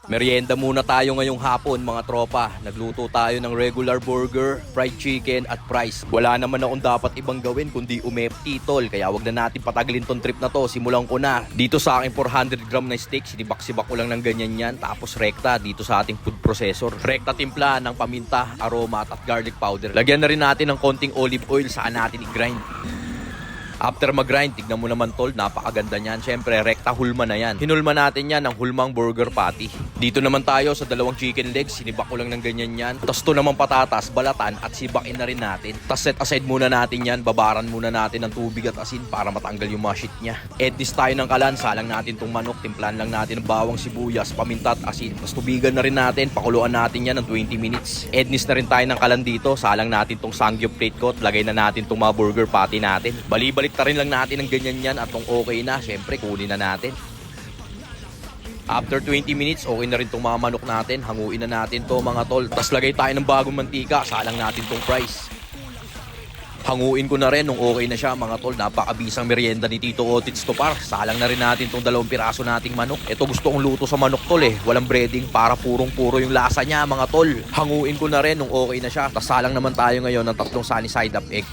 Merienda muna tayo ngayong hapon mga tropa. Nagluto tayo ng regular burger, fried chicken at fries. Wala naman akong dapat ibang gawin kundi umepti tol. Kaya wag na natin patagalin tong trip na to. Simulan ko na. Dito sa aking 400 gram na steak, sinibak-sibak ko lang ng ganyan yan. Tapos rekta dito sa ating food processor. Rekta timpla ng paminta, aroma at garlic powder. Lagyan na rin natin ng konting olive oil, saan natin i-grind. After mag-grind, tignan mo naman tol, napakaganda niyan. Siyempre, rekta hulma na yan. Hinulma natin yan ng hulmang burger patty. Dito naman tayo sa dalawang chicken legs, sinibak ko lang ng ganyan yan. Tapos to naman patatas, balatan at sibakin na rin natin. Tapos set aside muna natin yan, babaran muna natin ng tubig at asin para matanggal yung mga shit niya. Ednis tayo ng kalan, salang natin tong manok, timplan lang natin ng bawang sibuyas, paminta at asin. Tapos tubigan na rin natin, pakuluan natin yan ng 20 minutes. Ednis na rin tayo ng kalan dito, salang natin tong sangyup plate coat, lagay na natin tong mga burger patty natin. Balibalik rin lang natin ng ganyan yan at kung okay na, syempre kunin na natin. After 20 minutes, okay na rin itong mga manok natin. Hanguin na natin to mga tol. Tapos lagay tayo ng bagong mantika, salang natin tong fries. Hanguin ko na rin nung okay na siya mga tol. Napakabisang merienda ni Tito Otits to par. Salang na rin natin tong 2 piraso nating manok. Ito gusto kong luto sa manok tol eh. Walang breading para purong-puro yung lasa niya mga tol. Hanguin ko na rin nung okay na siya. Tapos salang naman tayo ngayon ng 3 sunny side up egg.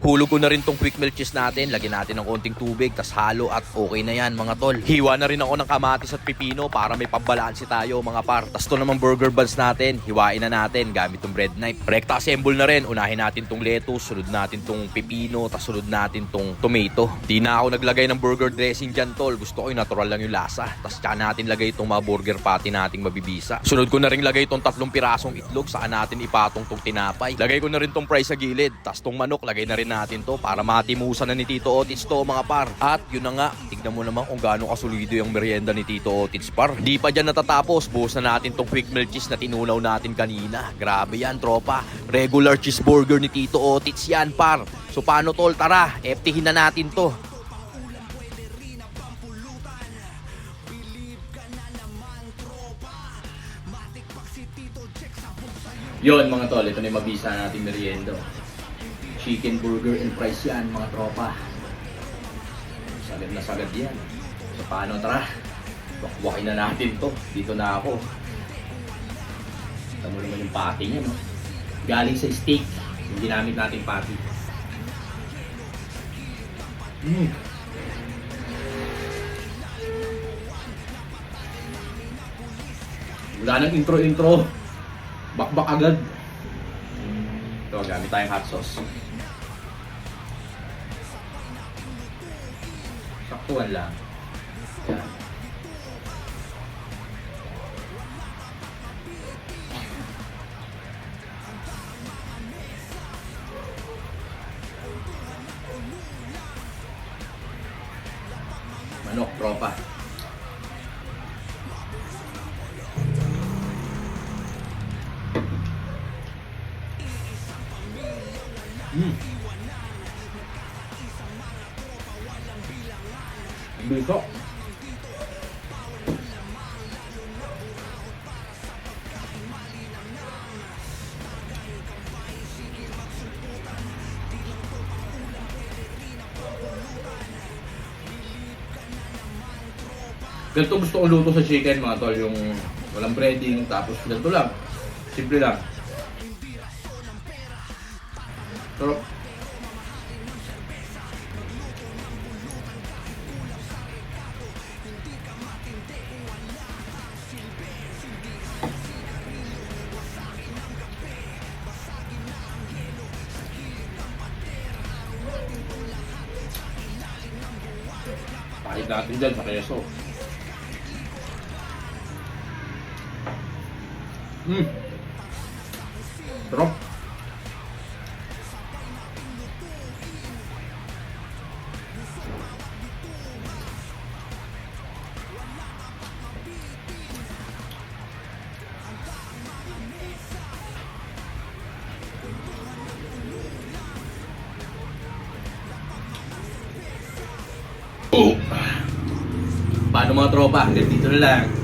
Hulog ko na rin tong quick melt cheese natin. Lagyan natin ng konting tubig, tas halo at okay na yan mga tol. Hiwa na rin ako ng kamatis at pipino para may pambalansi tayo mga par. Tas to naman burger buns natin. Hiwain na natin gamit tong bread knife. Rekta assemble na rin. Unahin natin tong lettuce, sunod natin tong pipino, tas sunod natin tong tomato. Di na ako naglagay ng burger dressing dyan tol. Gusto ko yung natural lang yung lasa. Tas tsaka natin lagay itong mga burger patty nating mabibisa. Sunod ko na rin lagay itong 3 pirasong itlog. Saan natin ipatong tong tinapay. Lagay ko na rin tong fries sa gilid. Tas tong manok lagay na rin natin to para matimusan na ni Tito Otits to mga par. At yun na nga, tignan mo naman kung gaano kasolido yung merienda ni Tito Otits par. Di pa dyan natatapos, buhos na natin tong quick melt cheese na tinunaw natin kanina. Grabe yan tropa, regular cheeseburger ni Tito Otits yan par. So paano tol, tara, eftihin na natin to. Yun mga tol, ito na yung mabisa natin merienda. Chicken burger and fries yan mga tropa. Sagad na sagad yan. So paano, tara, wakwakin na natin to. Dito na ako. Ito mo naman yung patty niya, no? Galing sa steak yung ginamit nating patty. Wala nang intro-intro, bakbak agad. Ito, gamit tayong hot sauce. Saktuhan lang. Yan. Manok, tropa. Biso. Ganito gusto ko luto sa chicken mga tol, yung walang breading, tapos ganito lang. Simple lang. Sarap. Kahit natin dyan sa keso. Sarap. Paano mga tropa? Hanggang dito na lang.